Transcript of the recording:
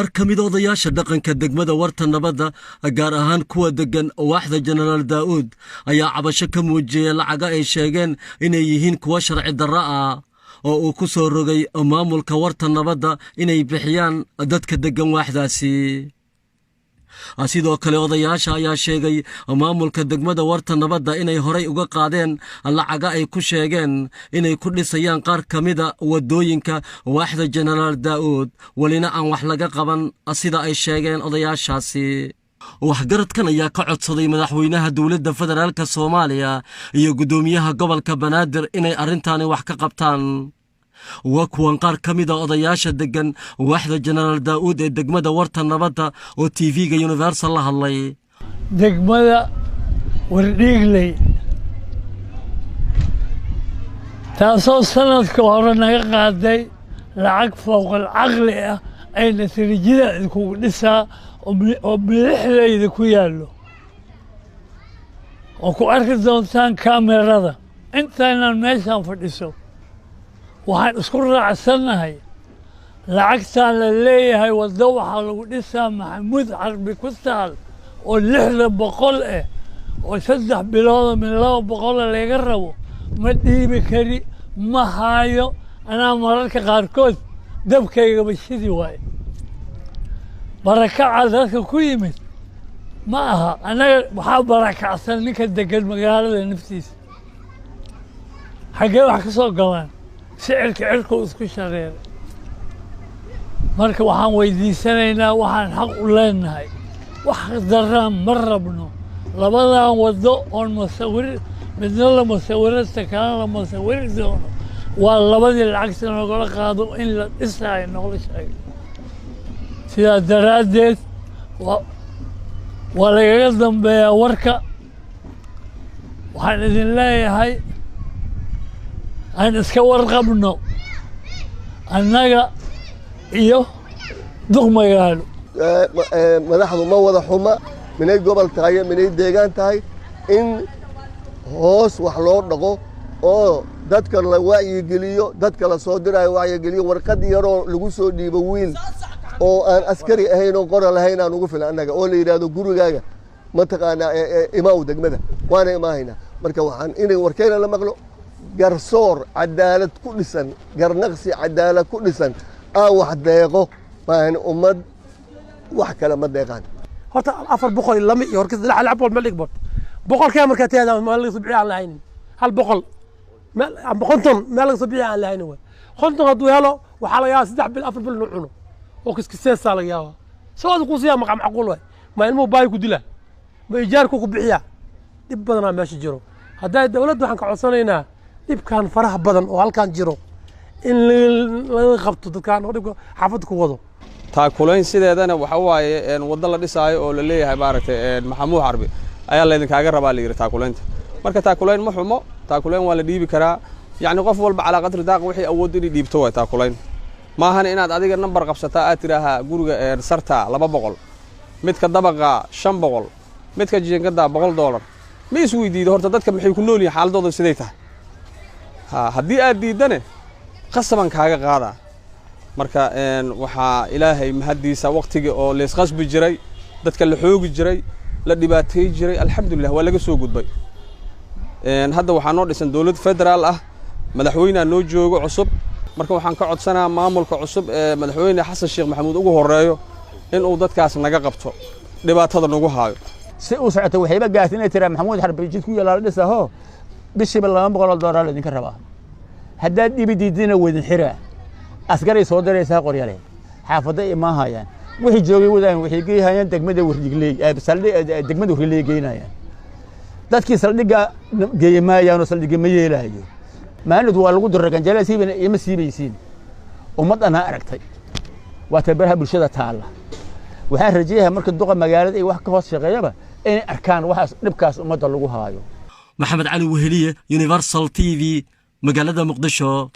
qaar ka mid odayaasha dhaqanka degmada warta nabadda gaar ahaan kuwa degan waaxda Generaal Daawud ayaa cabasho ka muujiyay lacaga ay sheegeen inay yihiin kuwa sharci darro ah oo uu ku soo rogay maamulka warta nabadda inay bixiyaan dadka degan waaxdaasi. sidoo kale odayaasha ayaa sheegay maamulka degmada warta nabadda inay horay uga qaadeen lacaga ay ku sheegeen inay ku dhisayaan qaar kamida wadooyinka waaxda Generaal Daawud walina aan wax laga qaban sida ay sheegeen odayaashaasi. waxgaradkan ayaa ka codsaday madaxweynaha dawladda federaalka Soomaaliya iyo gudoomiyaha gobolka Banaadir inay arrintan wax ka qabtaan. وكوان قار كميدا odayaasha degan waaxda Generaal Daawud ee degmada warta nabadda oo TV-ga Universal la hadlay degmada wardhiigley taasoo sanadka hore naga qaaday lacag fooq aqli ah ay natiijada ku dhisaa oo bilixdeeda ku yaalo oo ku arki doontaan kaamirada intaanaan meeshan fadhiso waxaan isku raacsanahay lacagtaan la leeyahay waddo waxaa lagu dhisaa maxamuud carbi ku taal oo 600 ah oo 3 bilood min 200 laga rabo ma dhiibi kari ma haayo anaa mararka qaarkood dabkayga bashidi waay barakaca dadka ku yimid ma aha anaga waxaa barakacsan ninka degan magaalada naftiisa xagee wax ka soo galaan sicirka cirku isku shareeray marka waxaan weydiisanaynaa waxaan xaq u leenahay wax daraan ma rabno labadan wado oo masawir midna la masawirta kana la masawir doono waa labadii lacagta nagala qaado in la dhisay noqdo shay sida daraadeed waa laga dambeeyaa warka waxaan idin leeyahay aan iska warqabno annaga iyo duq magaalo madaxdu ma wada xuma minay gobol tahay minay deegaan tahay in hoos wax loo dhaqo oo dadka la wacyi geliyo dadka la soo diray wacyi geliyo warqad yaro lagu soo dhiibo wiil oo aan askari ahayn oo qoran lahayn aan ugu filan annaga oo la yiraahdo gurigaaga ma taqaana imaaw degmada waana imaahayna marka waxaan inay warkayna la maqlo garsoor cadaalad ku dhisan garnaqsi cadaalad ku dhisan wax deeqo baan ummad wax kala ma deeqan horta 400 lama iyo horkis la xalab wal malik bot boqol ka marka teeda ma la subci aan lahayn hal boqol ma qonton ma la subci aan lahayn way qonton hadu helo waxa la yaa 3 bil 4 bil nuuno oo kiskiisa la yaa soo ku siya maqam aqool way ma ilmo baay ku dila ma ijaarku ku bixiya dib badan ma jiro haday dawladdu waxaan ka codsanaynaa dibkan faraha badan oo halkan jiro in la qabto dadkan oo dibka xafad ku wado taakulayn sideedana waxa waaye wada la dhisaayo oo la leeyahay maaragtay maxamuud carbi ayaa la idin kaaga rabaa la yiri taakulaynta marka taakulayn ma xumo taakulayn waa la dhiibi karaa yaani qof walba cala qadri daaq wixii awood in dhiibto way taakulayn ma ahan inaad adiga number qabsataa aad tiraaha guriga sarta 200 midka dabaqa 500 midka jiingada $100 ma is weydiido horta dadka maxay ku nool yihiin xaaladooda sidee tahay haddii aad diidane qasaban kaaga qaada marka waxa ilaahay mahadiisa waqtiga oo lees qasbi jiray dadka la xoogi jiray la dhibaateey jiray alxamdulillah waa laga soo gudbay hadda waxaa noo dhisan dawlad federaal ah madaxweynaha noo joogo cusub marka waxaan ka codsanaa maamulka cusub ee madaxweyne Xasan Sheekh Maxamuud ugu horeeyo in uu dadkaas naga qabto dhibaatada nagu haayo si uu socota waxayba gaartay tira maxamuud harbi jid ku yalaal dhisaho bishiiba $200 idinka rabaa haddaad dibidiidina wadin xiraa askari soo diraysaa qoryale xaafada imaahayaan wixii joogay wadaan wixii geeyayaan degmada wardigley degmada wardigley geynayaan dadkii saldhiga geeymaayaan saldhiga ma yeelaayo maalidu waa lagu diragan jalaasiibina ima siibaysiin ummadana aragtay waa tabarha bulshada taala waxaan rajeeyaa marka duqa magaalada ay wax ka hoos shaqeeyaba inay arkaan waxaas dhibkaas ummadda lagu haayo maxamed cali weheliye Universal TV magaalada Muqdisho.